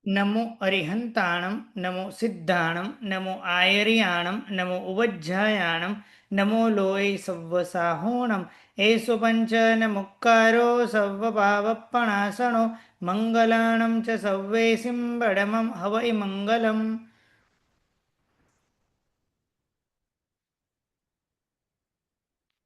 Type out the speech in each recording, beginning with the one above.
નમો અરિહંતાણમ નમો સિદ્ધાણમ નમો આયર્યાણમ નમો ઉવજ્જાયાણમ નમો લોય સવ્વસાહોણમ એસો પંચન મુક્કારો સર્વભાવપણાસણો મંગલાણમ ચ સવ્વે સિંબડમમ હવૈ મંગલમ.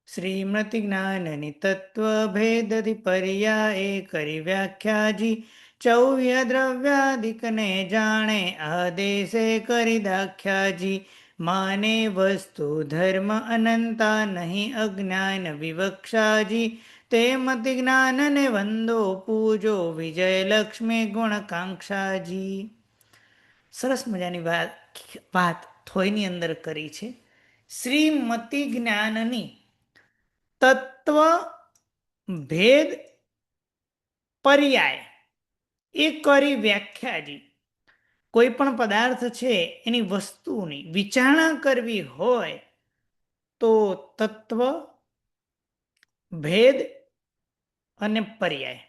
શ્રીમતી જ્ઞાનની તત્વભેદધિ પર્યાય કરી વ્યાખ્યાજી ચૌવ્ય દ્રવ્યાદિકને જાણે આદેશે કરી દાખ્યાજી માને વસ્તુ ધર્મ અનંતા નહીં અજ્ઞાન વિવક્ષાજી તે મતિ જ્ઞાનને વંદો પૂજો વિજય લક્ષ્મી ગુણકાંક્ષાજી. સરસ મજાની વાત થોયની અંદર કરી છે. શ્રીમતી જ્ઞાનની તત્વ ભેદ પર્યાય એ કરી વ્યાખ્યાજી. કોઈ પણ પદાર્થ છે એની વસ્તુની વિચારણા કરવી હોય તો તત્વ, ભેદ અને પર્યાય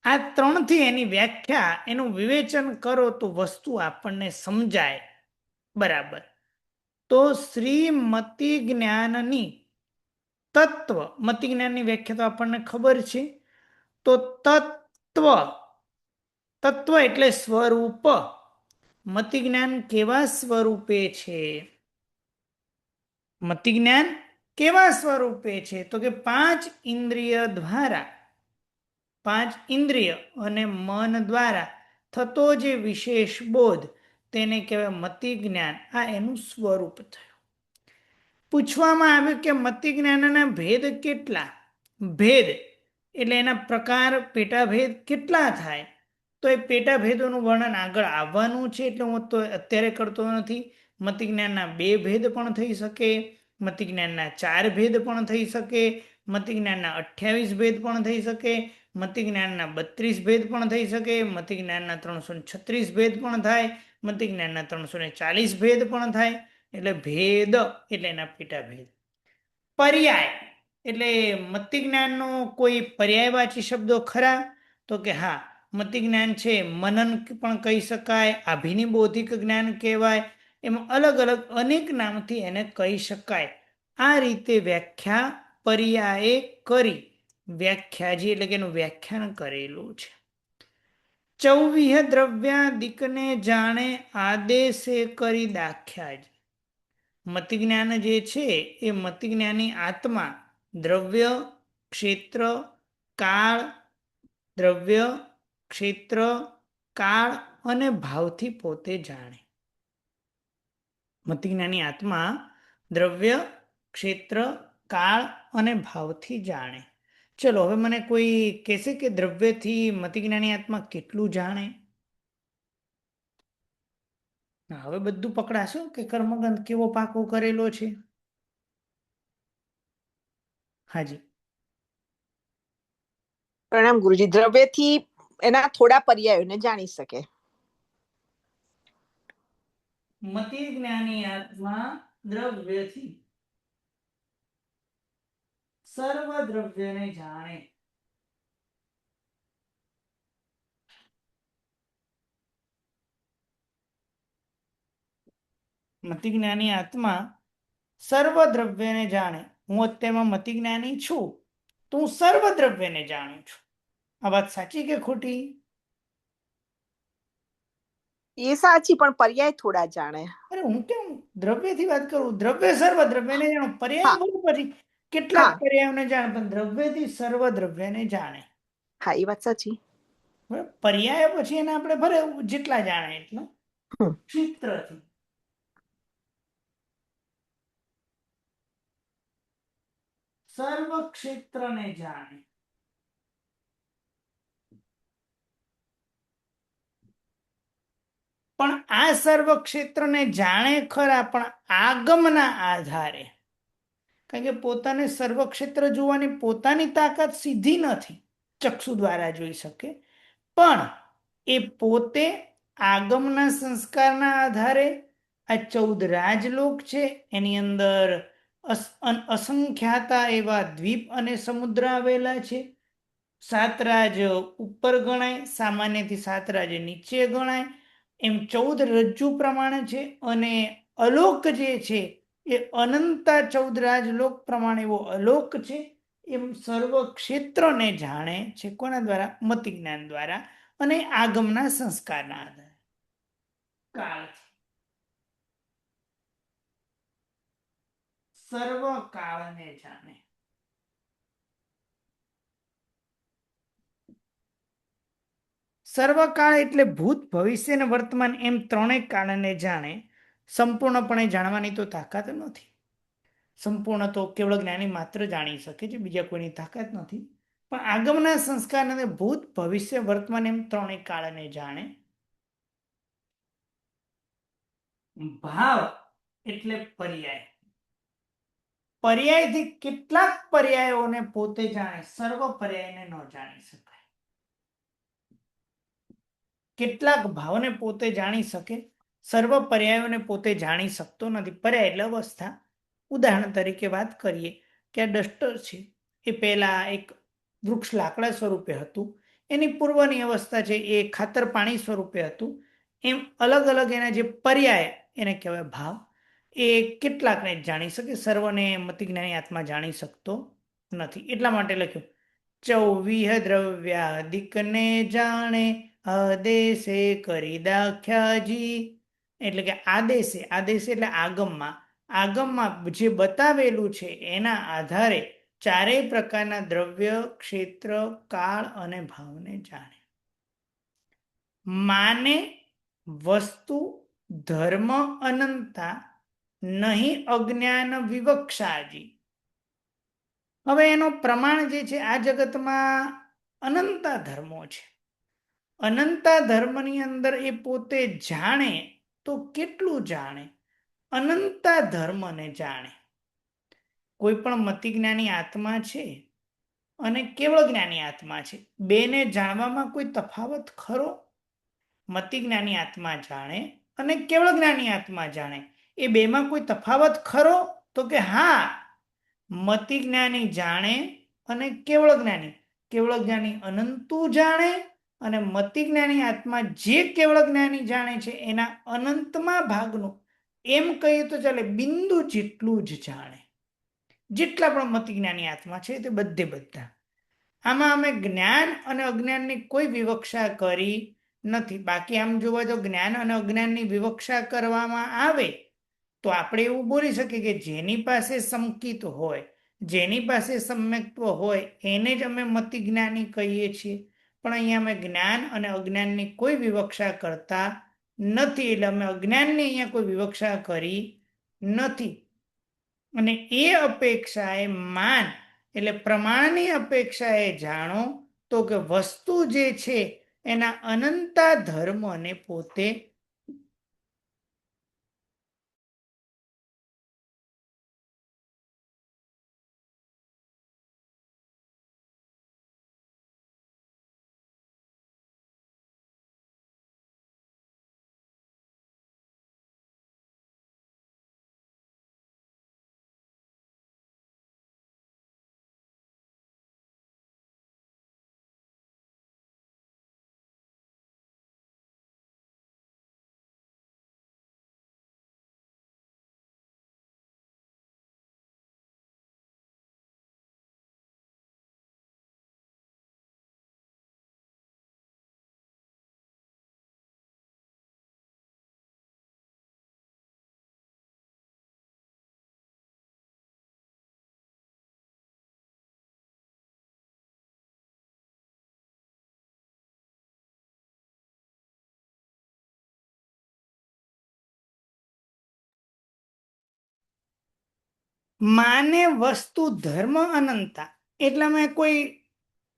આ ત્રણથી એની વ્યાખ્યા, એનું વિવેચન કરો તો વસ્તુ આપણને સમજાય બરાબર. તો શ્રીમતી જ્ઞાનની તત્વ, મતિ જ્ઞાનની વ્યાખ્યા તો આપણને ખબર છે. તો તત્વ, તત્વ એટલે સ્વરૂપ. મતિ જ્ઞાન કેવા સ્વરૂપે છે? મતિ જ્ઞાન કેવા સ્વરૂપે છે? તો કે પાંચ ઇન્દ્રિય દ્વારા, પાંચ ઇન્દ્રિય અને મન દ્વારા થતો જે વિશેષ બોધ તેને કહેવાય મતિ જ્ઞાન. આ એનું સ્વરૂપ થયું. પૂછવામાં આવ્યું કે મતિ જ્ઞાનના ભેદ કેટલા? ભેદ એટલે એના પ્રકાર, પેટાભેદ કેટલા થાય? તો એ પેટાભેદોનું વર્ણન આગળ આવવાનું છે, એટલે હું તો અત્યારે કરતો નથી. મતિ જ્ઞાનના 2 ભેદ પણ થઈ શકે, મતિ જ્ઞાનના 4 ભેદ પણ થઈ શકે, મતિ જ્ઞાનના 28 ભેદ પણ થઈ શકે, મતિ જ્ઞાનના 32 ભેદ પણ થઈ શકે, મતિ જ્ઞાનના 336 ભેદ પણ થાય, મતિ જ્ઞાનના 340 ભેદ પણ થાય. એટલે ભેદ એટલે એના પેટાભેદ. પર્યાય એટલે મતિ જ્ઞાનનો કોઈ પર્યાયવાચી શબ્દો ખરા? તો કે હા, મતિ જ્ઞાન છે મનન પણ કહી શકાય, આભિની બૌદ્ધિક જ્ઞાન કહેવાય, એમાં અલગ અલગ અનેક નામથી એને કહી શકાય. આ રીતે વ્યાખ્યા પર્યાયે કરી વ્યાખ્યાજી એટલે કે એનું વ્યાખ્યાન કરેલું છે. ચૌવ્ય દ્રવ્યાદિકને જાણે આદેશે કરી દાખ્યાજી. મતિ જ્ઞાન જે છે એ મતિ જ્ઞાની આત્મા દ્રવ્ય, ક્ષેત્ર, કાળ, દ્રવ્ય, ક્ષેત્ર, કાળ અને ભાવથી પોતે જાણે. મતિ જ્ઞાની આત્મા દ્રવ્ય, ક્ષેત્ર, કાળ અને ભાવથી જાણે. ચલો હવે મને કોઈ કહેશે કે દ્રવ્યથી મતિ જ્ઞાની આત્મા કેટલું જાણે? હવે બધું પકડાશો કે કર્મગંધ કેવો પાકો કરેલો છે? હાજી. પ્રણામ ગુરુજી. દ્રવ્યથી એના થોડા પર્યાયોને જાણી શકે. મતિ જ્ઞાની આત્મા દ્રવ્યથી સર્વ દ્રવ્યને જાણે. મતિ જ્ઞાની આત્મા સર્વ દ્રવ્યને જાણે. હું અત્યારમાં મતિ જ્ઞાની છું તો હું સર્વ દ્રવ્યને જાણું છું. આ વાત સાચી કે ખોટી? એ સાચી, પણ પર્યાય થોડા જાણે. અરે હું કેમ દ્રવ્યથી વાત કરું? દ્રવ્ય સર્વ દ્રવ્યને જાણું. પર્યાય બોલું પછી કેટલાક પર્યાયોને જાણે, પણ દ્રવ્યથી સર્વ દ્રવ્યને જાણે. હા, એ વાત સાચી. પર્યાય પછી એને આપણે ભલે જેટલા જાણે એટલા. ક્ષેત્રથી સર્વ ક્ષેત્રને જાણે. પણ આ સર્વ ક્ષેત્રને જાણે ખરા, પણ આગમના આધારે. કારણ કે પોતાને સર્વ ક્ષેત્ર જોવાની પોતાની તાકાત સીધી નથી, ચક્ષુ દ્વારા જોઈ શકે, પણ એ પોતે આગમના સંસ્કારના આધારે આ 14 રાજલોક છે એની અંદર અસંખ્યાતા એવા દ્વીપ અને સમુદ્ર આવેલા છે. સાતરાજ ઉપર ગણાય, સામાન્યથી સાતરાજ નીચે ગણાય, એમ 14 રજ્જુ પ્રમાણે છે. અને અલોક જે છે એ અનંતા 14 રાજલોક પ્રમાણે એવો અલોક છે. એમ સર્વ ક્ષેત્રને જાણે છે કોના દ્વારા? મતિ જ્ઞાન દ્વારા અને આગમના સંસ્કારના આધારે. કાળથી સર્વ કાળને જાણે. સર્વકાળ એટલે ભૂત, ભવિષ્ય અને વર્તમાન એમ ત્રણેય કાળને જાણે. સંપૂર્ણપણે જાણવાની તો તાકાત નથી. સંપૂર્ણ તો કેવળ જ્ઞાની માત્ર જાણી શકે છે, બીજા કોઈની તાકાત નથી. પણ આગમના સંસ્કાર અને ભૂત, ભવિષ્ય, વર્તમાન એમ ત્રણેય કાળને જાણે. ભાવ એટલે પર્યાય. પર્યાયથી કેટલાક પર્યાયોને પોતે જાણે, સર્વ પર્યાયને ન જાણી શકાય. કેટલાક ભાવને પોતે જાણી શકે, સર્વ પર્યાયોને પોતે જાણી શકતો નથી. પર્યાય એટલે અવસ્થા. ઉદાહરણ તરીકે વાત કરીએ કે આ ડસ્ટર છે એ પહેલા એક વૃક્ષ લાકડા સ્વરૂપે હતું, એની પૂર્વની અવસ્થા છે એ ખાતર પાણી સ્વરૂપે હતું. એમ અલગ અલગ એના જે પર્યાય એને કહેવાય ભાવ, એ કેટલાકને જ જાણી શકે, સર્વને મતિજ્ઞાની આત્મા જાણી શકતો નથી. એટલા માટે લખ્યું 24 દ્રવ્યાદિકને જાણે આદેશે કરી દાખ્યાજી. એટલે કે આદેશે, આદેશ એટલે આગમમાં, આગમમાં જે બતાવેલું છે એના આધારે ચારેય પ્રકારના દ્રવ્ય, ક્ષેત્ર, કાળ અને ભાવને જાણે. માને વસ્તુ ધર્મ અનંતા નહીં અજ્ઞાન વિવક્ષાજી. હવે એનો પ્રમાણ જે છે આ જગતમાં અનંતા ધર્મો છે. અનંતા ધર્મની અંદર એ પોતે જાણે તો કેટલું જાણે? અનંતા ધર્મને જાણે. કોઈ પણ મતિજ્ઞાની આત્મા છે અને કેવળ જ્ઞાની આત્મા છે, બેને જાણવામાં કોઈ તફાવત ખરો? મતિજ્ઞાની આત્મા જાણે અને કેવળ જ્ઞાની આત્મા જાણે, એ બેમાં કોઈ તફાવત ખરો? તો કે હા, મતિજ્ઞાની જાણે અને કેવળ જ્ઞાની અનંતું જાણે, અને મતિજ્ઞાની આત્મા જે કેવળ જ્ઞાની જાણે છે એના અનંતમાં ભાગનું, એમ કહીએ તો ચાલે, બિંદુ જેટલું જ જાણે. જેટલા પણ મતિજ્ઞાની આત્મા છે તે બધે બધા. આમાં અમે જ્ઞાન અને અજ્ઞાનની કોઈ વિવક્ષા કરી નથી. બાકી આમ જોવા તો જ્ઞાન અને અજ્ઞાનની વિવક્ષા કરવામાં આવે તો આપણે એવું બોલી શકીએ કે જેની પાસે સંકિત હોય, જેની પાસે સમ્યક્ત્વ હોય એને જ અમે મતિજ્ઞાની કહીએ છીએ. પણ અહીંયા અમે જ્ઞાન અને અજ્ઞાનની કોઈ વિવક્ષા કરતા નથી. એટલે અમે અજ્ઞાનની અહીંયા કોઈ વિવક્ષા કરી નથી. અને એ અપેક્ષાએ માન એટલે પ્રમાણની અપેક્ષાએ જાણો તો કે વસ્તુ જે છે એના અનંતા ધર્મને પોતે માને વસ્તુ ધર્મ અનંતા. એટલે મેં કોઈ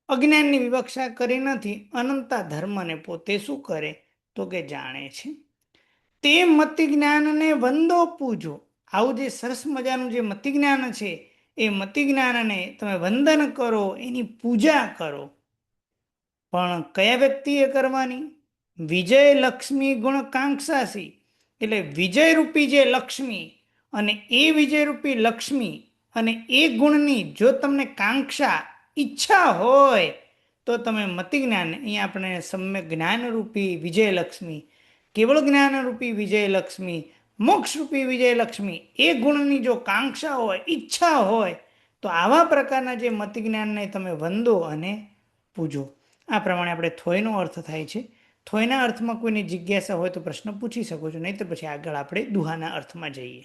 અજ્ઞાનની વિવક્ષા કરી નથી. અનંતા ધર્મને પોતે શું કરે તો કે જાણે છે. તે મતિજ્ઞાનને વંદો પૂજો. આવું જે સરસ મજાનું જે મતિજ્ઞાન છે એ મતિજ્ઞાનને તમે વંદન કરો, એની પૂજા કરો. પણ કયા વ્યક્તિએ કરવાની? વિજય લક્ષ્મી ગુણ કાંક્ષાસી. એટલે વિજયરૂપી જે લક્ષ્મી અને એ વિજયરૂપી લક્ષ્મી અને એ ગુણની જો તમને કાંક્ષા, ઈચ્છા હોય તો તમે મતિ જ્ઞાન અહીંયા આપણે સમ્યક જ્ઞાનરૂપી વિજયલક્ષ્મી, કેવળ જ્ઞાનરૂપી વિજયલક્ષ્મી, મોક્ષરૂપી વિજયલક્ષ્મી, એ ગુણની જો કાંક્ષા હોય, ઈચ્છા હોય, તો આવા પ્રકારના જે મતિ જ્ઞાનને તમે વંદો અને પૂજો. આ પ્રમાણે આપણે થોયનો અર્થ થાય છે. થોયના અર્થમાં કોઈની જિજ્ઞાસા હોય તો પ્રશ્ન પૂછી શકો છો, નહીં તો પછી આગળ આપણે દુહાના અર્થમાં જઈએ.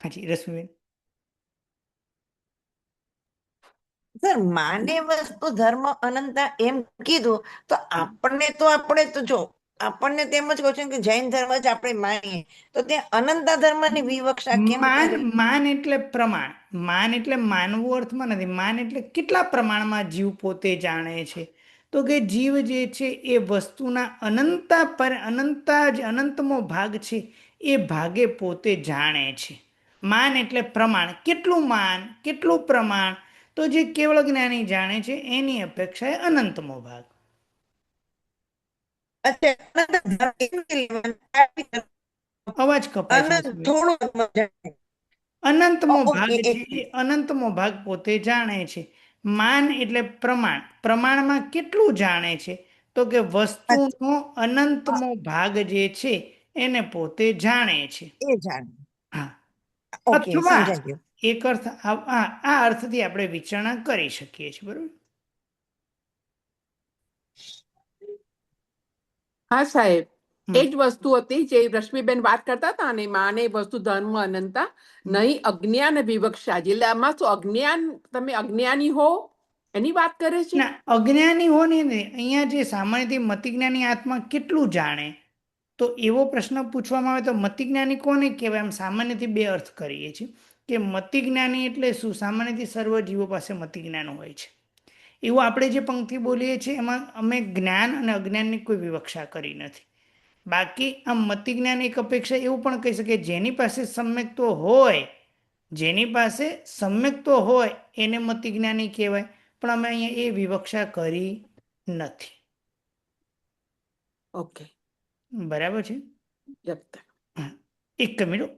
હાજી રશ્મિબેન. સર માને વસ્તુ ધર્મ અનંતા એમ કીધું તો આપણે તો જો આપણને તેમ જ કહું છું કે જૈન ધર્મ જ આપણે માનીએ તો ત્યાં અનંતા ધર્મની વિવક્ષા કેમ માન કરી? માન એટલે પ્રમાણ. માન એટલે માનવું અર્થમાં નથી. માન એટલે કેટલા પ્રમાણમાં જીવ પોતે જાણે છે. તો કે જીવ જે છે એ વસ્તુના અનંતમો ભાગ છે એ ભાગે પોતે જાણે છે. માન એટલે પ્રમાણ. કેટલું માન, કેટલું પ્રમાણ? તો જે કેવળ જ્ઞાની જાણે છે એની અપેક્ષાએ અનંતમો ભાગ. અચ્છા, અનંત ધર્મ કેવી રીતે લેવાનું? અવાજ કપાય છે અનંત રશ્મિબેન. થોડું જાણે. અનંતમો ભાગ ઓકે, છે એ અનંતમો ભાગ પોતે જાણે છે. માન એટલે પ્રમાણ. પ્રમાણમાં કેટલું જાણે છે? તો કે વસ્તુનો અનંતમો ભાગ જે છે એને પોતે જાણે છે. એ જાણે. હા. ઓકે, અથવા સમજાઈ ગયું. એક અર્થ આ અર્થથી આપણે વિચારણા કરી શકીએ છીએ. બરોબર. હા સાહેબ, હમ. એ જ વસ્તુ હતી જે રશ્મિબેન વાત કરતા હતા ને, માને વસ્તુ ધર્મ અનંતા નહીં અજ્ઞાન વિવક્ષા. એટલે આમાં શું અજ્ઞાન, તમે અજ્ઞાની હો એની વાત કરે છે? ના, અજ્ઞાની હો ને, અહીંયા જે સામાન્યથી મતિજ્ઞાની આત્મા કેટલું જાણે, તો એવો પ્રશ્ન પૂછવામાં આવે તો મતિજ્ઞાની કોને કહેવાય? એમ સામાન્યથી બે અર્થ કરીએ છીએ કે મતિજ્ઞાની એટલે શું? સામાન્યથી સર્વ જીવો પાસે મતિજ્ઞાન હોય છે. એવું આપણે જે પંક્તિ બોલીએ છીએ એમાં અમે જ્ઞાન અને અજ્ઞાનની કોઈ વિવક્ષા કરી નથી. બાકી આમ મતિજ્ઞાન એક અપેક્ષા એવું પણ કહી શકીએ જેની પાસે સમ્યક્ત્વ હોય, જેની પાસે સમ્યક્ત્વ હોય એને મતિજ્ઞાની કહેવાય. પણ અમે અહીંયા એ વિવક્ષા કરી નથી. ઓકે, બરાબર છે. હા, એક મિનિટ.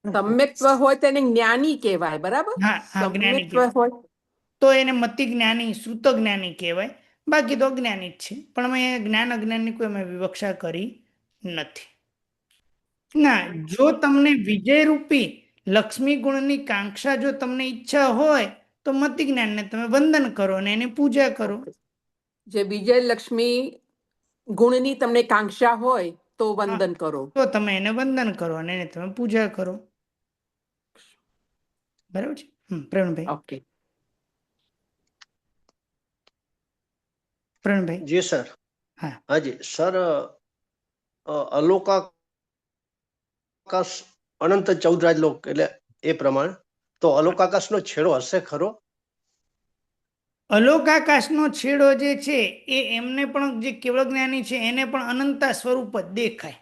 સમ્યક્ત્વ હોય તેને જ્ઞાની કહેવાય, બરાબર? હા હા, જ્ઞાની સમ્યક્ત્વ કહેવાય. હોય તો એને મતિ જ્ઞાની, શ્રુત જ્ઞાની કહેવાય. બાકી તો અજ્ઞાની જ છે. પણ અમે જ્ઞાન અજ્ઞાનની કોઈ અમે વિવક્ષા કરી નથી. ના, જો તમને વિજયરૂપી લક્ષ્મી ગુણની કાંક્ષા જો તમને ઈચ્છા હોય તો મતિ જ્ઞાનને તમે વંદન કરો અને એની પૂજા કરો. જે વિજયલક્ષ્મી ગુણની તમને કાંક્ષા હોય તો હા, વંદન કરો. તો તમે એને વંદન કરો અને એને તમે પૂજા કરો. બરાબર છે. પ્રવીણભાઈ. ઓકે. પ્રવીણભાઈ. જી સર. હા. હાજી સર, અલોકાકાશ અનંત 14 રાજલોક એટલે એ પ્રમાણે તો અલોકાકાશનો છેડો હશે ખરો? અલોકાકાશનો છેડો જે છે એ એમને પણ, જે કેવળ જ્ઞાની છે એને પણ અનંતા સ્વરૂપ જ દેખાય.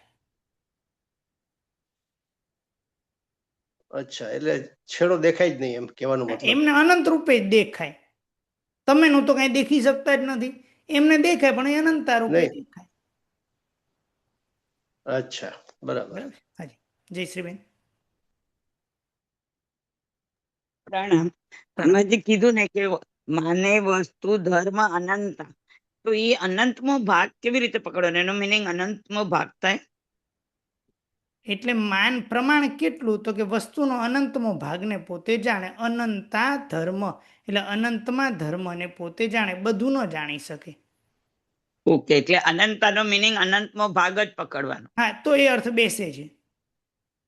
અચ્છા, એટલે છેડો દેખાય જ નહીં એમ કહેવાનો મતલબ. એમને અનંત રૂપે જ દેખાય. તમે નું તો કઈ દેખી શકતા જ નથી. એમને દેખાય પણ એ અનંતા રૂપે નહીં. દેખાય. અચ્છા, બરાબર. બરાબર. હાજી જય શ્રીબેન. પ્રણામ. તમે જે કીધું ને કે માને વસ્તુ ધર્મ અનંત, તો એ અનંતમો ભાગ કેવી રીતે પકડવાનો? એનો મિનિંગ અનંતમો ભાગ થાય એટલે માન પ્રમાણ કેટલું? તો કે વસ્તુનો અનંતમો ભાગને પોતે જાણે. અનંતા ધર્મ એટલે અનંતમાં ધર્મને પોતે જાણે, બધું ન જાણી શકે. ઓકે, એટલે અનંતાનો મિનિંગ અનંતમો ભાગ જ પકડવાનો. હા, તો એ અર્થ બેસે છે.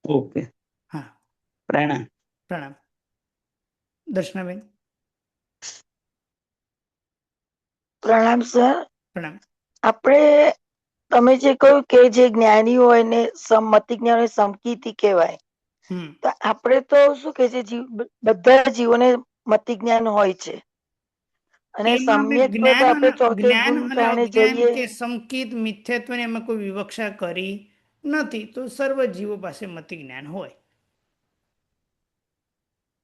ઓકે, હા. પ્રણામ. પ્રણામ. દર્શનાબેન. પ્રણામ સર. પ્રણામ. આપણે તમે જે કહ્યું કે જે જ્ઞાની હોય ને મતિ જ્ઞાન હોય સમકીર્તિ કહેવાય, તો આપણે તો શું કે છે, બધા જીવોને મતિ જ્ઞાન હોય છે અને એમાં અમે સમ્યક તો આપણે ચોથે જ્ઞાન ગુણ અને કારણે અજ્ઞાન જઈએ. કે સંકિત મિથ્યાત્વની અમે કોઈ વિવક્ષા કરી નથી. તો સર્વ જીવો પાસે મતિ જ્ઞાન હોય.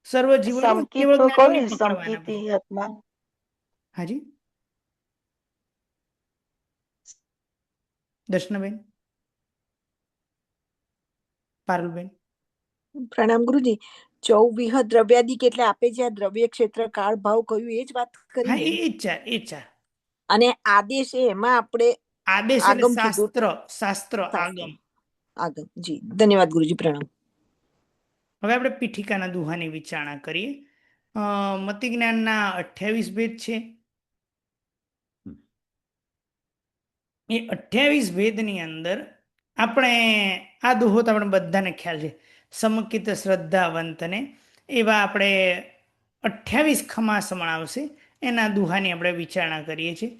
સર્વ જીવો સમકીત કેવળ તો કહો જ્ઞાની ને, નહીં પકડવાના સમકીર્તિ પછી. આત્મા. હાજી દર્શનાબેન. પારુલબેન. પ્રણામ ગુરુજી. ચૌવિહ દ્રવ્યાદિક એટલે આપે જે આ દ્રવ્ય ક્ષેત્ર કાળ ભાવ કહ્યું એ જ વાત કરી હા, ને. એ જ ચાર, એ ચાર. અને આદેશ એમાં આપણે આદેશ એટલે આગમ કીધું. શાસ્ત્ર શાસ્ત્ર. આગમ. આગમ. જી ધન્યવાદ ગુરુજી, પ્રણામ. હવે આપણે પીઠિકાના દુહાની વિચારણા કરીએ. મતિ જ્ઞાનના 28 ભેદ છે. એ 28 ભેદની અંદર આપણે આ દુહો તો આપણે બધાને ખ્યાલ છે, સમકિત શ્રદ્ધાવંતને, એવા આપણે 28 ખમાસમણ આવશે, એના દુહાની આપણે વિચારણા કરીએ છીએ.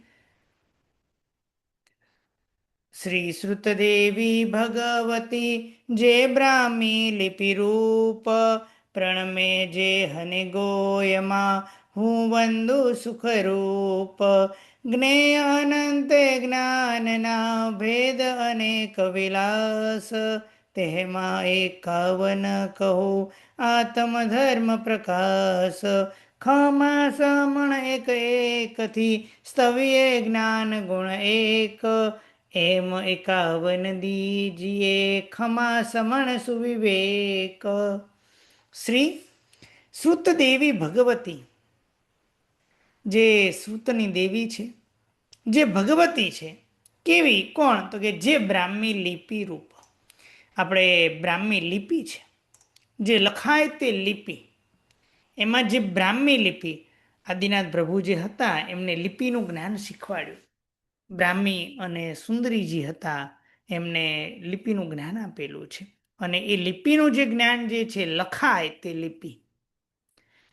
શ્રી શ્રુતદેવી ભગવતી જે બ્રાહ્મી લિપિ રૂપ, પ્રણમે જે હને ગોયમાં હું વંદુ સુખરૂપ. જ્ઞેય અનંત જ્ઞાનના ભેદ અનેક વિલાસ, તેમાં 51 કહો આત્મ ધર્મ પ્રકાશ. ખમા સમણ એક એકથી સ્તવ્યે જ્ઞાન ગુણ એક, એમ 51 દીજીએ ખમા સમણ સુવિવેક. શ્રી શ્રુતદેવી ભગવતી, જે શ્રુતની દેવી છે, જે ભગવતી છે, કેવી, કોણ, તો કે જે બ્રાહ્મી લિપિ રૂપ. આપણે બ્રાહ્મી લિપિ છે, જે લખાય તે લિપિ, એમાં જે બ્રાહ્મી લિપિ, આદિનાથ પ્રભુ જે હતા એમને લિપિનું જ્ઞાન શીખવાડ્યું. બ્રાહ્મી અને સુંદરીજી હતા, એમને લિપિનું જ્ઞાન આપેલું છે. અને એ લિપિનું જે જ્ઞાન જે છે, લખાય તે લિપિ,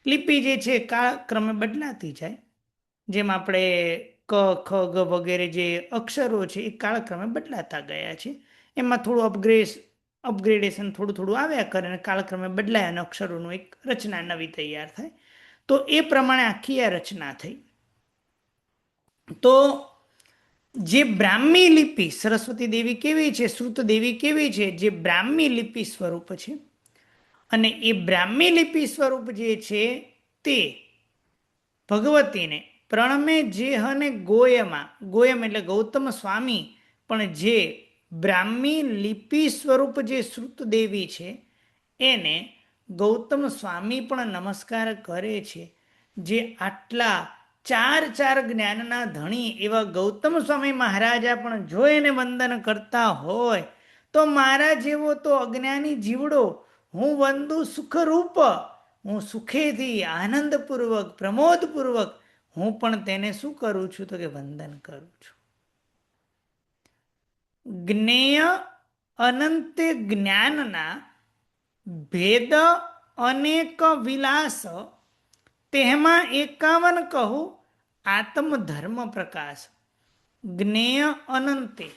લિપિ જે છે કાળક્રમે બદલાતી જાય. જેમ આપણે ક, ખ, ગ વગેરે જે અક્ષરો છે એ કાળક્રમે બદલાતા ગયા છે. એમાં થોડું અપગ્રેડેશન થોડું થોડું આવ્યા કરે અને કાળક્રમે બદલાય અને અક્ષરોનું એક રચના નવી તૈયાર થાય. તો એ પ્રમાણે આખી આ રચના થઈ. તો જે બ્રાહ્મી લિપિ, સરસ્વતી દેવી કેવી છે, શ્રુત દેવી કેવી છે, જે બ્રાહ્મી લિપિ સ્વરૂપ છે. અને એ બ્રાહ્મી લિપિ સ્વરૂપ જે છે તે ભગવતીને પ્રણમે જે હને ગોયમાં, ગોયમ એટલે ગૌતમ સ્વામી, પણ જે બ્રાહ્મી લિપિ સ્વરૂપ જે શ્રુત દેવી છે એને ગૌતમ સ્વામી પણ નમસ્કાર કરે છે. જે આટલા ચાર જ્ઞાનના ધણી એવા ગૌતમ સ્વામી મહારાજા પણ જો એને વંદન કરતા હોય, તો મારા જેવો તો અજ્ઞાની જીવડો હું વંદુ સુખરૂપ, હું સુખેથી આનંદપૂર્વક પ્રમોદપૂર્વક હું પણ તેને શું કરું છું, તો કે વંદન કરું છું. જ્ઞેય અનંત જ્ઞાનના ભેદ અનેક વિલાસ, તેમાં 51 કહું આત્મ ધર્મ પ્રકાશ. જ્ઞેય અનંતે,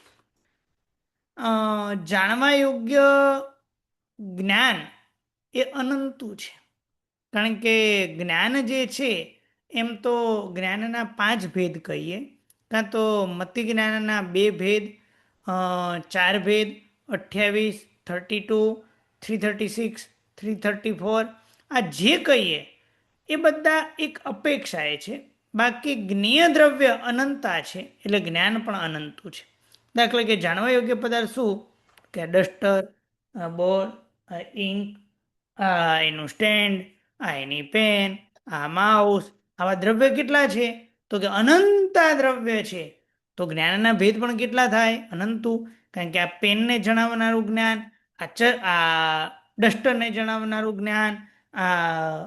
જાણવા યોગ્ય જ્ઞાન એ અનંતું છે. કારણ કે જ્ઞાન જે છે એમ તો જ્ઞાનના 5 ભેદ કહીએ, કાં તો મતિ જ્ઞાનના 2 ભેદ, 4 ભેદ, 28, 32, 336, 334, આ જે કહીએ એ બધા એક અપેક્ષાએ છે. બાકી જ્ઞેય દ્રવ્ય અનંતા છે, એટલે જ્ઞાન પણ અનંતું છે. દાખલા કે જાણવા યોગ્ય પદાર્થ શું, કે ડસ્ટર, બોર્ડ, ઇંક, એનું સ્ટેન્ડ, એની પેન, આ માઉસ, આવા દ્રવ્ય કેટલા છે, તો કે અનંતા દ્રવ્ય છે. તો જ્ઞાનના ભેદ પણ કેટલા થાય, અનંતું. કારણ કે આ પેનને જણાવનારું જ્ઞાન, આ ડસ્ટરને જણાવનારું જ્ઞાન, આ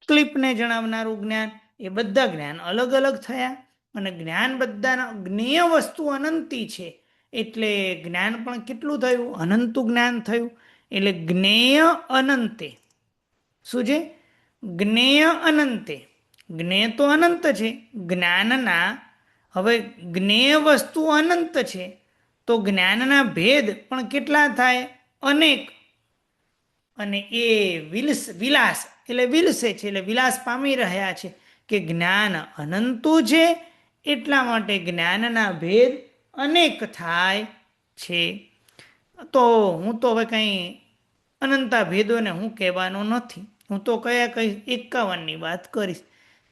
ક્લિપને જણાવનારું જ્ઞાન, એ બધા જ્ઞાન અલગ અલગ થયા. અને જ્ઞાન બધાના જ્ઞેય વસ્તુ અનંતી છે, એટલે જ્ઞાન પણ કેટલું થયું, અનંતું જ્ઞાન થયું. એટલે જ્ઞેય અનંતે શું છે, જ્ઞેય અનંતે, જ્ઞેય તો અનંત છે જ્ઞાનના. હવે જ્ઞેય વસ્તુ અનંત છે તો જ્ઞાનના ભેદ પણ કેટલા થાય, અનેક. અને એ વિલાસ એટલે વિલસે છે, એટલે વિલાસ પામી રહ્યા છે કે જ્ઞાન અનંતું છે, એટલા માટે જ્ઞાનના ભેદ અનેક થાય છે. તો હું તો હવે કંઈ અનંતા ભેદોને હું કહેવાનો નથી, હું તો કયા કહીશ, 51ની વાત કરીશ.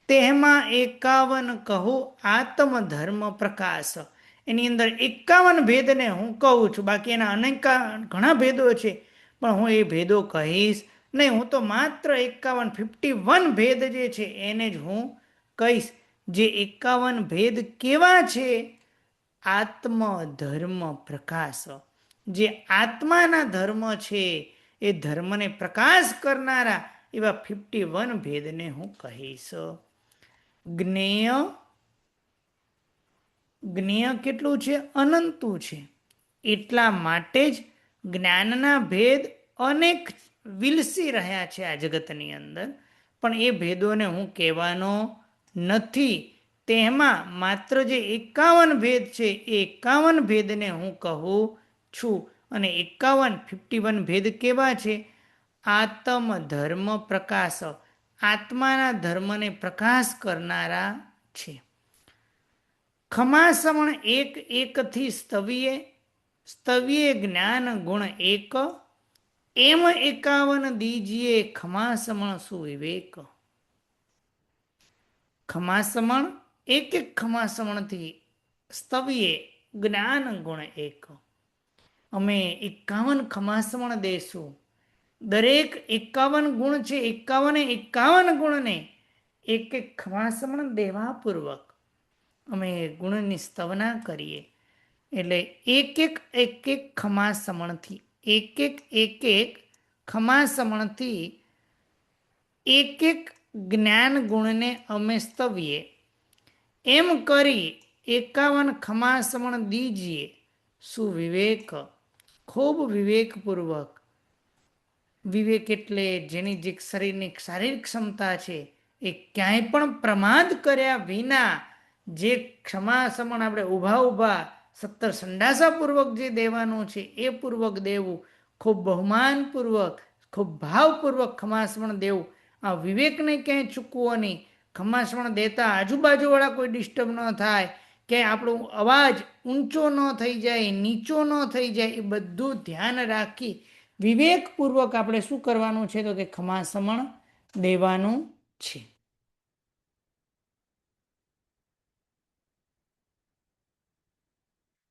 તેમાં 51 કહું આત્મ ધર્મ પ્રકાશ. એની અંદર 51 ભેદને હું કહું છું, બાકી એના અનેક ઘણા ભેદો છે, પણ હું એ ભેદો કહીશ નહીં, હું તો માત્ર 51 ભેદ જે છે એને જ હું કહીશ. જે 51 ભેદ કેવા છે? આત્મ ધર્મ પ્રકાશ. જે આત્માના ધર્મ છે એ ધર્મને પ્રકાશ કરનારા એવા 51 ભેદને હું કહીશ. જ્ઞેય જ્ઞેય કેટલું છે? અનંતું છે. એટલા માટે જ જ્ઞાનના ભેદ અનેક વિલસી રહ્યા છે આ જગતની અંદર, પણ એ ભેદોને હું કહેવાનો નથી. તેમાં માત્ર જે 51 ભેદ છે એ 51 ભેદને હું કહું છું. અને 51 ભેદ કેવા છે? આત્મ ધર્મ પ્રકાશ, આત્માના ધર્મને પ્રકાશ કરનારા છે. ખમાસમણ એક એકથી સ્તવીએ, સ્તવીએ જ્ઞાન ગુણ એક, એમ 51 દીજીએ ખમાસમણ સુવિવેક. ખમાસમણ એક ખમાસમણથી સ્તવીએ જ્ઞાન ગુણ એક. અમે 51 ખમાસમણ દેશું. દરેક 51 ગુણ છે, 51 ગુણને એક ખમાસમણ દેવા પૂર્વક અમે ગુણની સ્તવના કરીએ. એટલે એક ખમાસમણથી એક ખમાસમણથી એક જ્ઞાન ગુણને અમે સ્તવીએ. એમ કરી 51 ખમાસમણ દીજીએ સુવિવેક, ખૂબ વિવેકપૂર્વક. વિવેક એટલે જેની જે શરીરની શારીરિક ક્ષમતા છે એ ક્યાંય પણ પ્રમાદ કર્યા વિના જે ક્ષમાસમણ આપણે ઊભા 17 સંડાસાપૂર્વક જે દેવાનું છે એ પૂર્વક દેવું, ખૂબ બહુમાનપૂર્વક, ખૂબ ભાવપૂર્વક ખમાસમણ દેવું. આ વિવેકને ક્યાંય ચૂકવો નહીં. ખમાસમણ દેતા આજુબાજુવાળા કોઈ ડિસ્ટર્બ ન થાય, કે આપણો અવાજ ઊંચો ન થઈ જાય, નીચો ન થઈ જાય, એ બધું ધ્યાન રાખી વિવેકપૂર્વક આપણે શું કરવાનું છે? તો કે ખમાસમણ દેવાનું છે.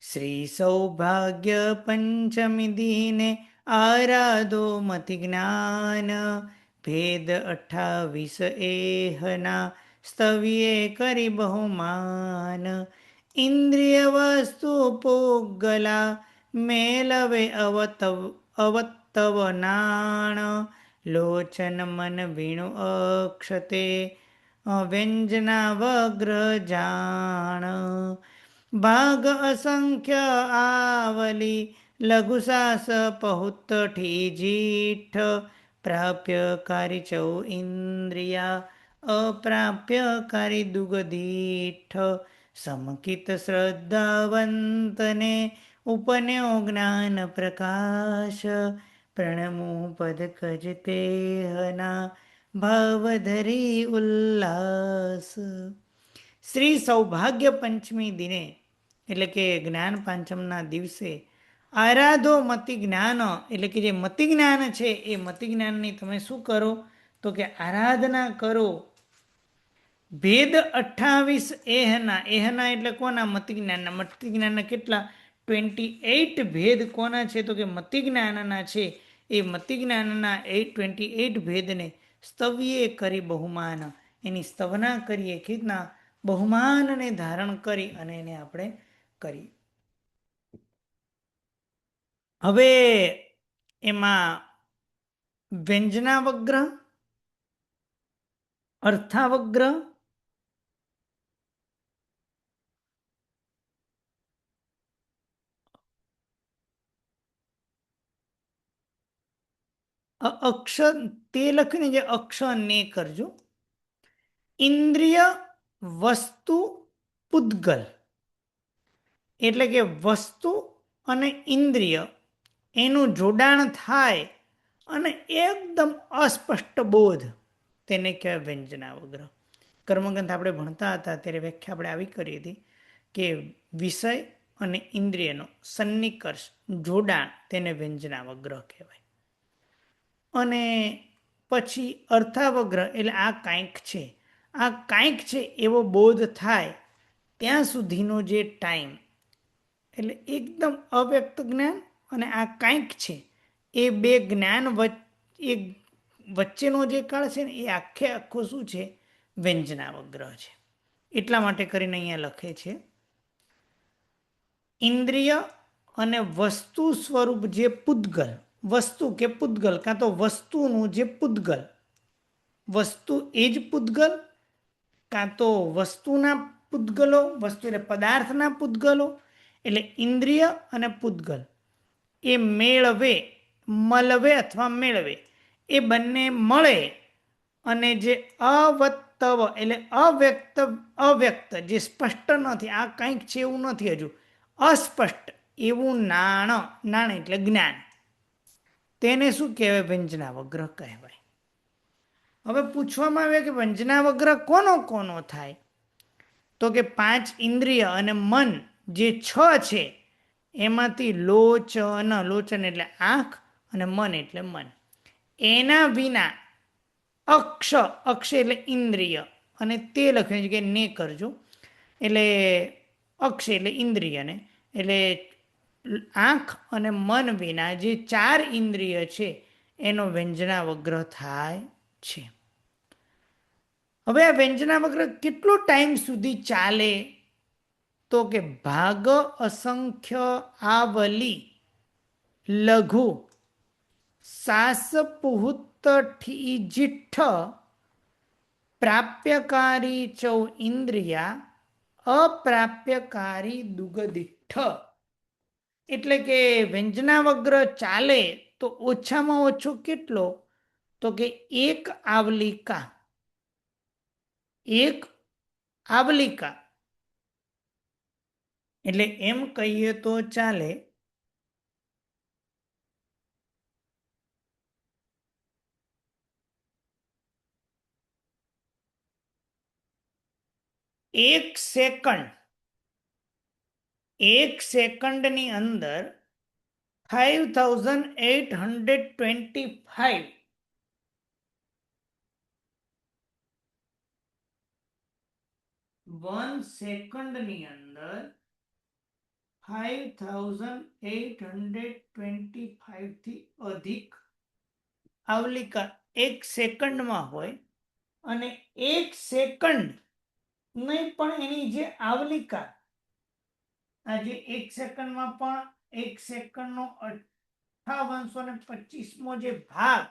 શ્રી સૌભાગ્ય પંચમી દિને આરાધો મતિ જ્ઞાન, ભેદ 28 એહના સ્તવ્યે કરી બહુમાન. ઇન્દ્રિય વસ્તુ પોગલા મેલવે અવતવનાણ, લોચન મન વીણુ અક્ષતે વ્યંજના વગ્ર જાણ. ભાગ અસંખ્ય આવલી લઘુસાસ પહુત ઠીજીઠ, પ્રાપ્યકારી 14 ઇન્દ્રિયા અપ્રાપ્યકારી દુગદીઠ. સમકિત શ્રદ્ધાવંતને ઉપન્યો જ્ઞાન પ્રકાશ, પ્રણમો પદ કજ તેહના ભાવ ધરી ઉલ્લાસ. શ્રી સૌભાગ્ય પંચમી દિને એટલે કે જ્ઞાન પાંચમના દિવસે આરાધો મતિ જ્ઞાન, એટલે કે જે મતિ જ્ઞાન છે એ મતિ જ્ઞાનની તમે શું કરો? તો કે આરાધના કરો. ભેદ 28 એહના, એહના એટલે કોના? મતિ જ્ઞાનના. મતિ જ્ઞાનના કેટલા? 28 ભેદ કોના છે? તો કે મતિ જ્ઞાનના છે. એ મતિ જ્ઞાનના 28 ભેદને સ્તવ્યે કરી બહુમાન, એની સ્તવના કરીએ. કેટલા? બહુમાનને ધારણ કરી અને એને આપણે કરીએ. હવે એમાં વ્યંજનાવગ્રહ, અર્થાવગ્રહ, અક્ષર તે લખીને જે અક્ષર ને કરજો. ઇન્દ્રિય વસ્તુ પૂદગલ, એટલે કે વસ્તુ અને ઇન્દ્રિય એનું જોડાણ થાય અને એકદમ અસ્પષ્ટ બોધ, તેને કહેવાય વ્યંજનાવગ્રહ. કર્મગ્રંથ આપણે ભણતા હતા ત્યારે વ્યાખ્યા આપણે આવી કરી હતી કે વિષય અને ઇન્દ્રિયનો સન્નિકર્ષ જોડાણ, તેને વ્યંજનાવગ્રહ કહેવાય. અને પછી અર્થાવગ્રહ એટલે આ કાંઈક છે, આ કાંઈક છે એવો બોધ થાય ત્યાં સુધીનો જે ટાઈમ, એટલે એકદમ અવ્યક્ત જ્ઞાન અને આ કાંઈક છે એ બે જ્ઞાન એક વચ્ચેનો જે કાળ છે ને એ આખે આખો શું છે? વ્યંજનાવગ્રહ છે. એટલા માટે કરીને અહીંયા લખે છે ઇન્દ્રિય અને વસ્તુ સ્વરૂપ જે પૂતગલ, વસ્તુ કે પૂતગલ કાં તો વસ્તુનું જે પૂતગલ, વસ્તુ એ જ પૂતગલ કાં તો વસ્તુના પૂતગલો, વસ્તુ એટલે પદાર્થના પૂતગલો, એટલે ઇન્દ્રિય અને પૂતગલ એ મેળવે, મળવે અથવા મેળવે, એ બંને મળે અને જે અવત્તવ એટલે અવ્યક્ત જે સ્પષ્ટ નથી, આ કંઈક છે એવું નથી, હજુ અસ્પષ્ટ એવું નાણ એટલે જ્ઞાન, તેને શું કહેવાય? વ્યંજનાવગ્રહ કહેવાય. હવે પૂછવામાં આવે કે વ્યંજનાવગ્રહ કોનો કોનો થાય? તો કે 5 ઇન્દ્રિય અને મન જે 6 છે એમાંથી લોચન એટલે આંખ અને મન એટલે મન, એના વિના અક્ષ એટલે ઇન્દ્રિય, અને તે લખ્યું છે કે ને કરજો, એટલે અક્ષ એટલે ઇન્દ્રિયને, એટલે આંખ અને મન વિના જે 4 ઇન્દ્રિય છે એનો વ્યંજનાવગ્રહ થાય છે. હવે આ વ્યંજનાવગ્રહ કેટલો ટાઈમ સુધી ચાલે? તો કે ભાગ અસંખ્ય આવલી લઘુ સાસપુહુત જીઠ્ઠ પ્રાપ્યકારી ચૌ ઇન્દ્રિયા અપ્રાપ્યકારી દુગદિઠ્ઠ. એટલે કે વ્યંજનાવગ્રહ ચાલે તો ઓછામાં ઓછો કેટલો? તો કે એક આવલિકા એટલે એમ કહીએ તો ચાલે એક સેકન્ડની અંદર 5825 1 સેકન્ડની અંદર 5825 થી અધિક આવલિકા એક સેકન્ડમાં હોય, અને એક સેકન્ડ નહીં પણ એની જે આવલિકા, આજે એક સેકન્ડમાં પણ એક સેકન્ડનો 5825મો જે ભાગ,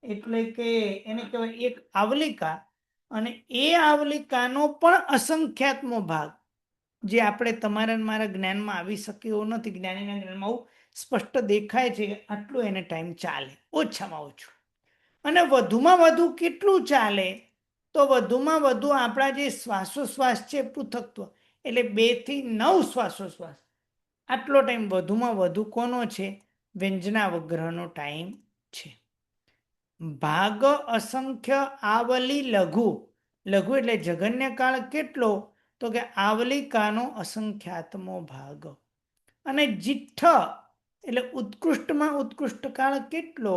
એટલે કે એને કહેવાય એક આવલિકા, અને એ આવલિકાનો પણ અસંખ્યાતમો ભાગ, જે આપણે તમારા મારા જ્ઞાનમાં આવી શકે એવો નથી, જ્ઞાનીના જ્ઞાનમાં આવું સ્પષ્ટ દેખાય છે કે આટલો એને ટાઈમ ચાલે ઓછામાં ઓછું. અને વધુમાં વધુ કેટલું ચાલે? તો વધુમાં વધુ આપણા જે શ્વાસોશ્વાસ છે પૃથક્ત્વ, એટલે 2 થી 9 શ્વાસોશ્વાસ, આટલો ટાઈમ વધુમાં વધુ કોનો છે? વ્યંજનાવગ્રહનો ટાઈમ છે. ભાગ અસંખ્ય આવલી લઘુ એટલે જગન્ય કાળ કેટલો? તો કે આવલિકાનો અસંખ્યાતમો ભાગ. અને જીઠ્ઠ એટલે ઉત્કૃષ્ટમાં ઉત્કૃષ્ટ કાળ કેટલો?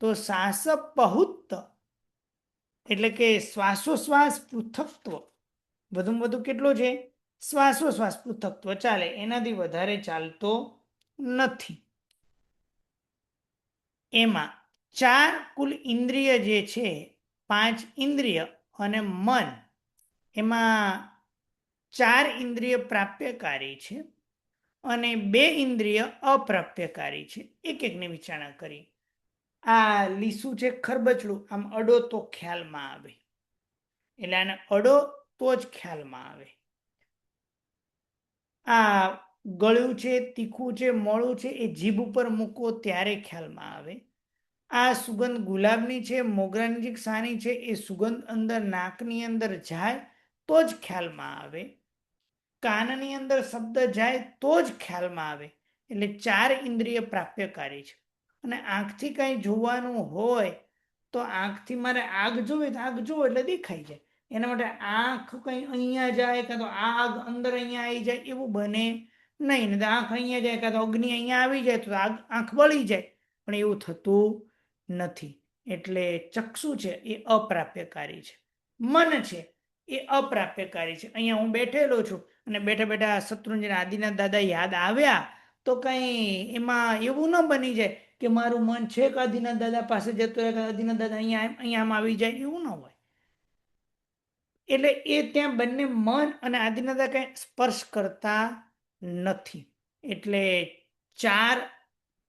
તો સાસપહુત એટલે કે શ્વાસોશ્વાસ પૃથક્ત્વ, વધુમાં વધુ કેટલો છે? શ્વાસોશ્વાસ પૃથક્ત્વ ચાલે, એનાથી વધારે ચાલતો નથી. એમાં 4 કુલ ઇન્દ્રિય જે છે, 5 ઇન્દ્રિય અને મન, એમાં 4 ઇન્દ્રિય પ્રાપ્યકારી છે અને 2 ઇન્દ્રિય અપ્રાપ્યકારી છે. એકની વિચારણા કરી. આ લીસું છે ખરબચડું, આમ અડો તો ખ્યાલમાં આવે, એટલે આને અડો તો જ ખ્યાલમાં આવે. આ ગળ્યું છે, તીખું છે, મોળું છે, એ જીભ ઉપર મૂકો ત્યારે ખ્યાલમાં આવે. આ સુગંધ ગુલાબની છે, મોગરાની જે સાની છે, એ સુગંધ અંદર નાકની અંદર જાય તો જ ખ્યાલમાં આવે. કાનની અંદર શબ્દ જાય તો જ ખ્યાલમાં આવે. એટલે 4 ઇન્દ્રિય પ્રાપ્યકારી છે. અને આંખથી કંઈ જોવાનું હોય તો આંખથી મારે આગ જોવી તો આગ જોવો એટલે દેખાઈ જાય. એના માટે આંખ કંઈ અહીંયા જાય કાં તો આગ અંદર અહીંયા આવી જાય એવું બને નહીં. ને આંખ અહીંયા જાય કાં તો અગ્નિ અહીંયા આવી જાય તો આંખ બળી જાય, પણ એવું થતું નથી. એટલે ચક્ષુ છે એ અપ્રાપ્યકારી છે, મન છે એ અપ્રાપ્યકારી છે. અહીંયા હું બેઠેલો છું અને બેઠા બેઠા શત્રુંજન આદિના દાદા યાદ આવ્યા તો કંઈ એમાં એવું ન બની જાય કે મારું મન છેક આદિનાથ દાદા પાસે જતું રહે કે આદિનાથ દાદા અહીંયા આમ આવી જાય, એવું ન હોય. એટલે એ ત્યાં બંને મન અને આદિનાથ દાદા કઈ સ્પર્શ કરતા નથી. એટલે 4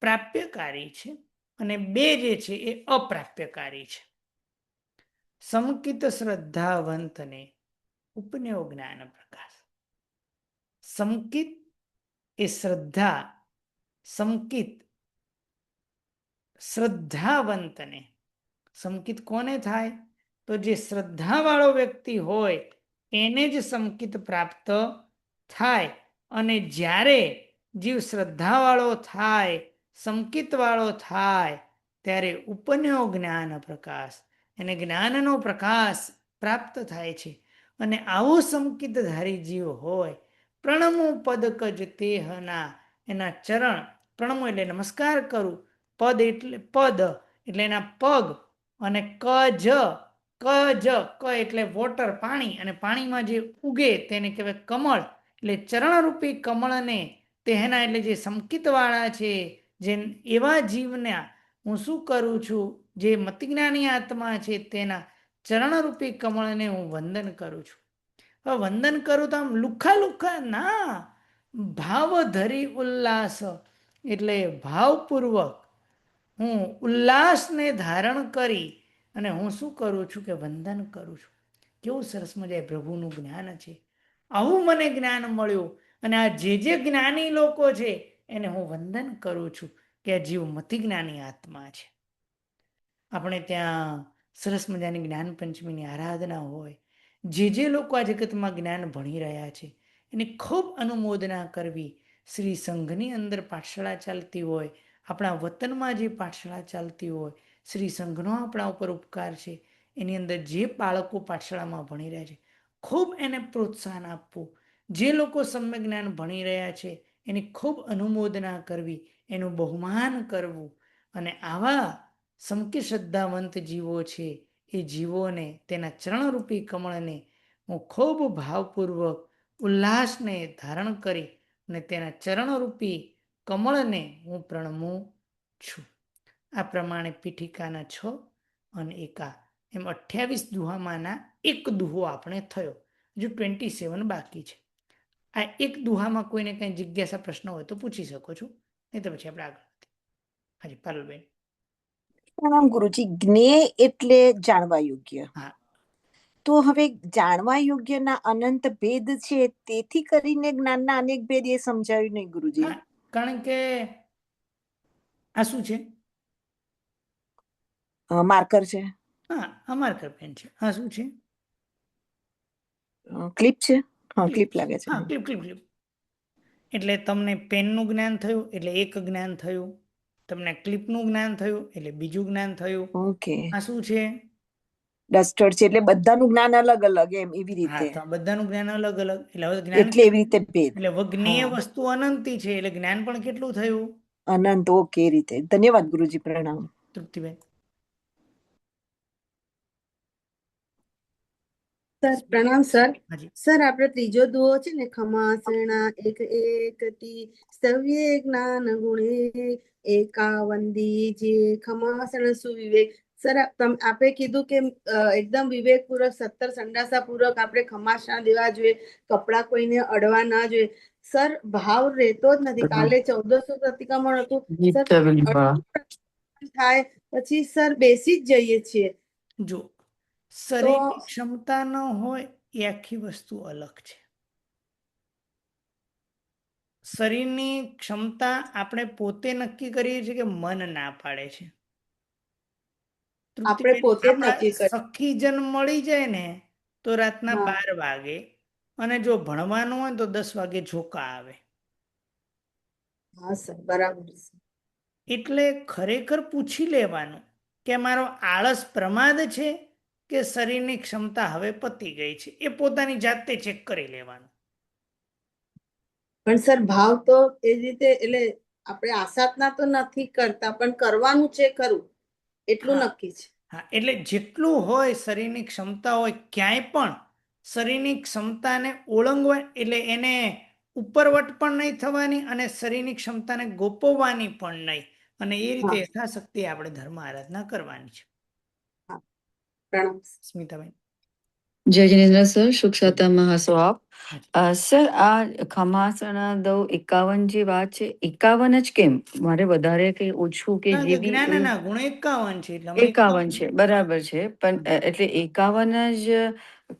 પ્રાપ્યકારી છે અને 2 જે છે એ અપ્રાપ્યકારી છે. સમકિત શ્રદ્ધાવંતને ઉપનયો જ્ઞાન પ્રકાશ. સમકિત એ શ્રદ્ધા, સમકિત શ્રદ્ધાવંતને. સમકિત કોને થાય? તો જે શ્રદ્ધાવાળો વ્યક્તિ હોય એને જ સમકિત પ્રાપ્ત થાય. અને જ્યારે જીવ શ્રદ્ધાવાળો થાય, સમકિતવાળો થાય, ત્યારે ઉપનયો જ્ઞાન પ્રકાશ, એને જ્ઞાનનો પ્રકાશ પ્રાપ્ત થાય છે. અને આવો સમકિતધારી જીવ હોય, પ્રણમો પદકજ તેહના, એના ચરણ, પ્રણમો એટલે નમસ્કાર કરું, પદ એટલે એના પગ, અને કજ એટલે વોટર, પાણી, અને પાણીમાં જે ઉગે તેને કહેવાય કમળ. એટલે ચરણરૂપી કમળને તેહના એટલે જે સમકિતવાળા છે, જે એવા જીવના હું શું કરું છું, જે મતિજ્ઞાની આત્મા છે તેના ચરણરૂપી કમળને હું વંદન કરું છું. હવે વંદન કરું તો આમ લુખા ના, ભાવ ધરી ઉલ્લાસ, એટલે ભાવપૂર્વક હું ઉલ્લાસને ધારણ કરી અને હું શું કરું છું કે વંદન કરું છું. કેવું સરસ મજાએ પ્રભુનું જ્ઞાન છે. આવું મને જ્ઞાન મળ્યું અને આ જે જ્ઞાની લોકો છે એને હું વંદન કરું છું કે આ જીવ મતિજ્ઞાની આત્મા છે. આપણે ત્યાં સરસ મજાની જ્ઞાન પંચમીની આરાધના હોય. જે લોકો આ જગતમાં જ્ઞાન ભણી રહ્યા છે એની ખૂબ અનુમોદના કરવી. શ્રી સંઘની અંદર પાઠશાળા ચાલતી હોય, આપણા વતનમાં જે પાઠશાળા ચાલતી હોય, શ્રી સંઘનો આપણા ઉપર ઉપકાર છે. એની અંદર જે બાળકો પાઠશાળામાં ભણી રહ્યા છે ખૂબ એને પ્રોત્સાહન આપવું. જે લોકો સમ્યક જ્ઞાન ભણી રહ્યા છે એની ખૂબ અનુમોદના કરવી, એનું બહુમાન કરવું. અને આવા સમકિત શ્રદ્ધાવંત જીવો છે એ જીવોને તેના ચરણરૂપી કમળને હું ખૂબ ભાવપૂર્વક ઉલ્લાસને ધારણ કરી અને તેના ચરણરૂપી કમળને હું પ્રણમું છું. આ પ્રમાણે પીઠિકાના 6 અને 1 એમ 28 દુહામાંના એક દુહો આપણે થયો. હજુ 27 બાકી છે. આ એક દુહામાં કોઈને કંઈ જિજ્ઞાસા પ્રશ્ન હોય તો પૂછી શકો છો, નહીં તો પછી આપણે આગળ. હાજી પારુલબેન. પ્રણામ ગુરુજી. જ્ઞેય એટલે જાણવા યોગ્ય. હા. તો હવે જાણવા યોગ્યના અનંત ભેદ છે, તેથી કરીને જ્ઞાનના અનેક ભેદ એ સમજાવ્યું નહીં ગુરુજી. હા, કારણ કે આ શું છે? માર્કર છે. હા, આ માર્કર પેન છે. આ શું છે? ક્લિપ છે. હા, ક્લિપ લાગે છે. હા, ક્લિપ. એટલે તમને પેનનું જ્ઞાન થયું એટલે એક જ્ઞાન થયું, તમને ક્લિપનું જ્ઞાન થયું એટલે બીજું જ્ઞાન થયું. ઓકે. આ શું છે? ડસ્ટર છે. એટલે બધાનું જ્ઞાન અલગ અલગ, એમ એવી હા, રીતે. તો બધાનું જ્ઞાન અલગ અલગ એટલે હવે જ્ઞાન એટલે એવી રીતે ભેદ. એટલે જ્ઞેય વસ્તુ અનંતી છે એટલે જ્ઞાન પણ કેટલું થયું? અનંત. ઓકે, એ રીતે. ધન્યવાદ ગુરુજી. પ્રણામ. તૃપ્તિબેન. સર પ્રણામ સર. હાજી. સર આપણે ત્રીજો દુહો છે ને, ખમાસણા એક એકતી સવ્યે જ્ઞાન ગુણે એકાવંદી જે ખમાસણ સુવિવેક. સર આપે કીધું કે એકદમ વિવેકપૂર્વક 17 સંડાસા પૂર્વક આપણે ખમાસણા દેવા જોઈએ, કપડા કોઈને અડવા ના જોઈએ. સર ભાવ રહેતો જ નથી. કાલે 1400 પ્રતિક્રમણ હતું સર, થાય પછી સર બેસી જ જઈએ છીએ. જો શરીરની ક્ષમતા ન હોય એ આખી વસ્તુ અલગ છે. શરીરની ક્ષમતા આપણે પોતે નક્કી કરીએ છીએ કે મન ના પાડે છે. આપણે પોતે જ નક્કી કરીએ. સખીજન મળી જાય ને તો રાતના 12 વાગે, અને જો ભણવાનું હોય તો 10 વાગે ઝોકા આવે. હા સર, બરાબર. એટલે ખરેખર પૂછી લેવાનું કે મારો આળસ પ્રમાદ છે કે શરીરની ક્ષમતા હવે પતી ગઈ છે, એ પોતાની જાતે ચેક કરી લેવાનું. પણ સર ભાવ તો એ રીતે, એટલે આપણે આસાતના તો નથી કરતા, પણ કરવાનું છે ખરું, એટલું નક્કી છે. હા, એટલે જેટલું હોય શરીરની ક્ષમતા હોય, ક્યાંય પણ શરીરની ક્ષમતાને ઓળંગવા એટલે એને ઉપરવટ પણ નહીં થવાની અને શરીરની ક્ષમતાને ગોપવવાની પણ નહીં. અને એ રીતે હા. યથાશક્તિ આપણે ધર્મ આરાધના કરવાની છે. પ્રણામ. સ્મિતાબેન. जय जिनेन्द्र सर, शुभ सप्ताह हसो आप। હાજી. સર આ ખમાસણા દઉ 51 જે વાત છે 51 જ કેમ? મારે વધારે કે ઓછું કે કારણ જે કે બી જ્ઞાનના ગુણ 51 છે એટલે અમે 51 છે, બરાબર છે. પણ એટલે 51 જ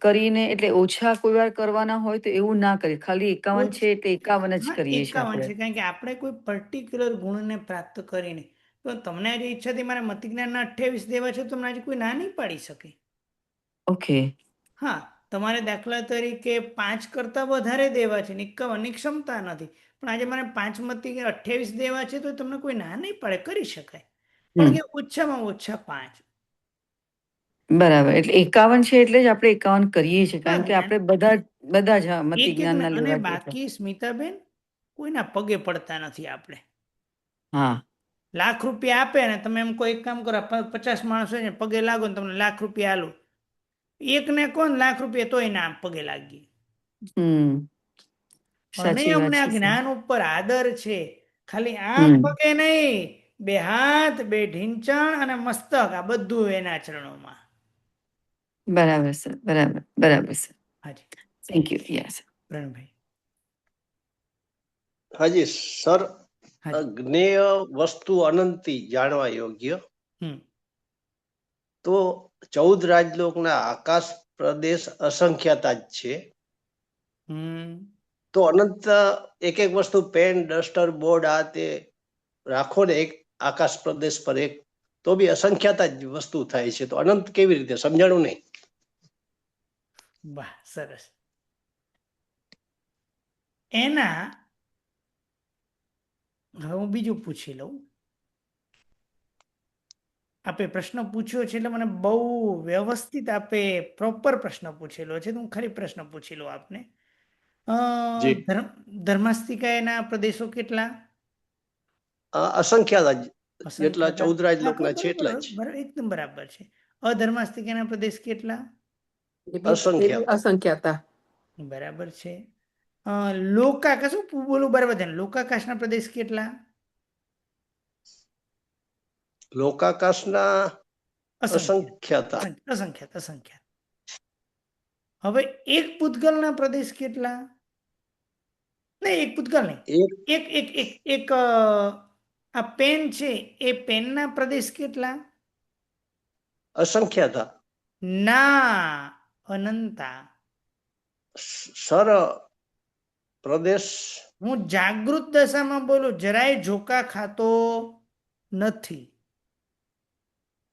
કરીને એટલે ઓછા કોઈ વાર કરવાના હોય તો એવું ના કરીએ, ખાલી 51 છે એટલે 51 જ હા, કરીએ છીએ 51 આપણે. છે કારણ કે આપણે કોઈ પર્ટિક્યુલર ગુણને પ્રાપ્ત કરીને તો તમને આજે ઈચ્છાથી મારે મતિજ્ઞાનના 28 દેવા છે તો તમને આજે કોઈ ના નહીં પાડી શકે. ઓકે. હા, તમારે દાખલા તરીકે 5 કરતા વધારે દેવા છે ને 51 ની ક્ષમતા નથી, પણ આજે મારે 5 મતી 28 દેવા છે તો તમને કોઈ ના નહીં પાડે, કરી શકાય, પણ કે ઓછામાં ઓછા 5. બરાબર, એટલે 51 છે એટલે જ આપણે 51 કરીએ છીએ, કારણ કે આપણે બધા જ મતિ એક જ્ઞાનના અને લેવા જોઈએ. બાકી સ્મિતાબેન કોઈના પગે પડતા નથી આપણે. હા, લાખ રૂપિયા આપે ને તમે એમ કોઈ એક કામ કરો, 50 માણસો ને પગે લાગો ને તમને લાખ રૂપિયા આલો, એકને કોણ લાખ રૂપિયા તોય ના પગે લાગીએ. અને સાચી વાત અમને આ છે. જ્ઞાન ઉપર આદર છે, ખાલી આમ પગે નહીં, 2 હાથ 2 ઢીંચણ અને મસ્તક આ બધું એના ચરણોમાં. બરાબર સર, બરાબર સર. હાજી. Thank you. યસ પ્રણભાઈ. હાજી સર, હાજી. જ્ઞેય વસ્તુ અનંતી જાણવા યોગ્ય, તો 14 રાજલોકના આકાશ પ્રદેશ અસંખ્યાતા જ છે. તો અનંત એક એક વસ્તુ પેન ડસ્ટર બોર્ડ આ તે રાખો ને એક આકાશ પ્રદેશ પર એક, તો બી અસંખ્યાતા જ વસ્તુ થાય છે. તો અનંત કેવી રીતે? સમજાણું નહીં. વાહ, સરસ. એના હવે હું બીજું પૂછી લઉં. આપે પ્રશ્ન પૂછ્યો છે એટલે મને બહુ વ્યવસ્થિત આપે પ્રોપર પ્રશ્ન પૂછેલો છે, તો હું ખરી પ્રશ્ન પૂછી લઉં આપને. ધર્માસ્તિકાના પ્રદેશો કેટલા? અસંખ્યાતા જ, જેટલા 14 અસંખ્યાતા. રાજલોકના છે એટલા જ. એકદમ બરાબર છે. અધર્માસ્તિકાના પ્રદેશ કેટલા? અસંખ્યાતા. અસંખ્યાતા. બરાબર છે. લોકાકાશ, શું બોલું બરાબર છે, લોકાકાશના પ્રદેશ કેટલા? લોકાકાશના અસંખ્યાતા. અસંખ્યાત. હવે એક પૂતગલના પ્રદેશ કેટલા? નહીં, એક પૂતગલ નહીં, એક આ પેન છે એ પેનના પ્રદેશ કેટલા? અસંખ્યાતા. ના, અનંતા. સર પ્રદેશ હું જાગૃત દશામાં બોલું, જરાય ઝોકા ખાતો નથી.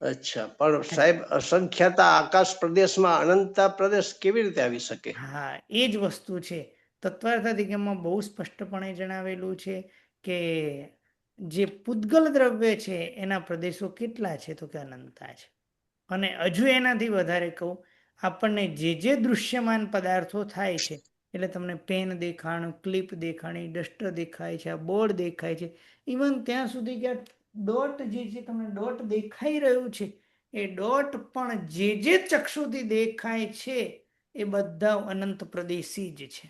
અચ્છા, પણ સાહેબ અસંખ્યાતા આકાશ પ્રદેશમાં અનંતા પ્રદેશ કેવી રીતે આવી શકે? હા, એ જ વસ્તુ છે. તત્વાર્થાધિગમમાં બહુ સ્પષ્ટપણે જણાવેલું છે કે જે પૂતગલ દ્રવ્ય છે એના પ્રદેશો કેટલા છે, તો કે અનંતા છે. અને હજુ એનાથી વધારે કહું, આપણને જે દૃશ્યમાન પદાર્થો થાય છે, એટલે તમને પેન દેખાણ, ક્લિપ દેખાણી, ડસ્ટર દેખાય છે, આ બોર્ડ દેખાય છે, ઇવન ત્યાં સુધી કે ડોટ જે છે તમને ડોટ દેખાઈ રહ્યું છે, એ ડોટ પણ જે ચક્ષુથી દેખાય છે એ બધા અનંત પ્રદેશી જ છે.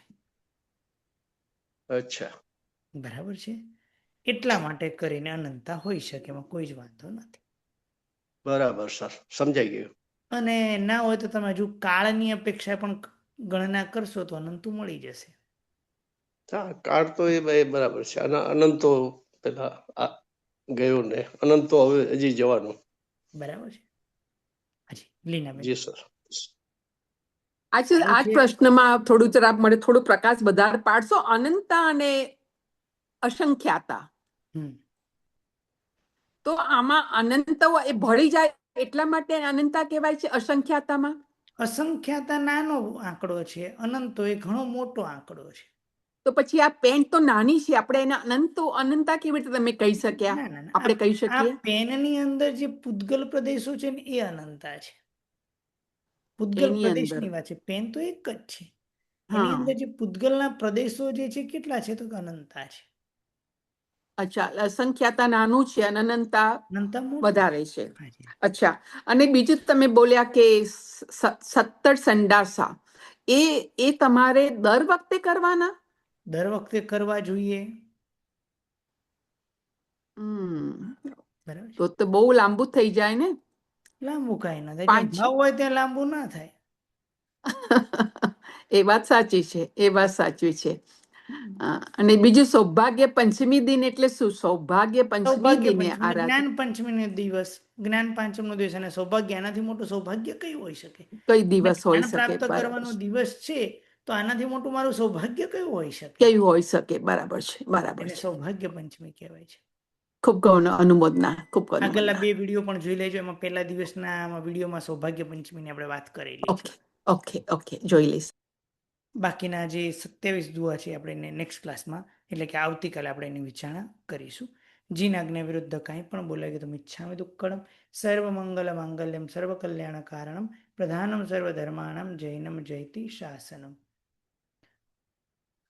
અચ્છા, બરાબર છે. એટલા માટે કરીને અનંતા હોઈ શકે, એમાં કોઈ જ વાંધો નથી. બરાબર સર, સમજાઈ ગયું. અને ના હોય તો તમે હજુ કાળની અપેક્ષા પણ ગણના કરશો તો અનંતું મળી જશે. હા, કાળ તો એ બરાબર છે. અનંતો પેલા ગયો ને અનંતો હવે હજી જવાનું. બરાબર છે. હાજી, લીનાબેન. જી સર. આ જ પ્રશ્નમાં થોડું જરા મને થોડું પ્રકાશ વધારે પાડશો? અનંતા અને અસંખ્યાતા, તો આમાં અનંત એ ભળી જાય એટલા માટે અનંતા કહેવાય છે અસંખ્યાતામાં? અસંખ્યાતા નાનો આંકડો છે, અનંતો એ ઘણો મોટો આંકડો છે. તો પછી આ પેન તો નાની છે, આપણે એને અનંતા કેવી રીતે તમે કહી શક્યા? આપણે કહી શકીએ આ પેનની અંદર જે પૂતગલ પ્રદેશો છે ને એ અનંતા છે. પૂતગલ પ્રદેશની વાત છે, પેન તો એક જ છે. એની અંદર જે પૂતગલના પ્રદેશો જે છે કેટલા છે, તો અનંતા છે. અચ્છા, અસંખ્યાતા નાનું છે અને અનંતા વધારે છે. હાજી. અચ્છા, અને બીજું તમે બોલ્યા કે 17 સંડાસા, એ તમારે દર વખતે કરવાના? દર વખતે કરવા જોઈએ. બરાબર છે. તો બહુ લાંબુ થઈ જાય ને. લાંબુ કાંઈ ના થાય, જ્યાં 5 ભાવ હોય ત્યાં લાંબુ ના થાય. એ વાત સાચી છે, એ વાત સાચી છે. અને બીજું સૌભાગ્ય પંચમી દિન એટલે શું? સૌભાગ્ય પંચમી સૌભાગ્ય દિને પંચમી, આરાધના. જ્ઞાન પંચમી નો દિવસ, જ્ઞાન પાંચમ નો દિવસ, અને સૌભાગ્ય, આનાથી મોટું સૌભાગ્ય કયું હોઈ શકે? કઈ મને દિવસ હોઈ જ્ઞાન શકે? પ્રાપ્ત બરાબર કરવાનો છે. દિવસ છે, તો આનાથી મોટું મારું સૌભાગ્ય કયું હોઈ શકે? કયું હોઈ શકે? બરાબર છે, બરાબર એને છે. સૌભાગ્ય પંચમી કહેવાય છે. ખૂબ અનુમોદના, ખૂબ આગળના અનુમોદના. 2 વિડીયો પણ જોઈ લેજો, એમાં પહેલા દિવસના વિડીયોમાં સૌભાગ્ય પંચમીની આપણે વાત કરેલી છે. ઓકે, ઓકે, ઓકે, જોઈ લઈશ. બાકીના જે 27 દુઆ છે આપણે નેક્સ્ટ ક્લાસમાં, એટલે કે આવતીકાલે આપણે એની વિચારણા કરીશું. જીનાજ્ઞા વિરુદ્ધ કાંઈ પણ બોલાય કે તમે ઈચ્છામે દુક્કડમ, સર્વ મંગલ માંગલ્યમ સર્વ કલ્યાણ કારણમ, પ્રધાનમ સર્વ ધર્માણમ, જૈનમ જયતિ શાસનમ.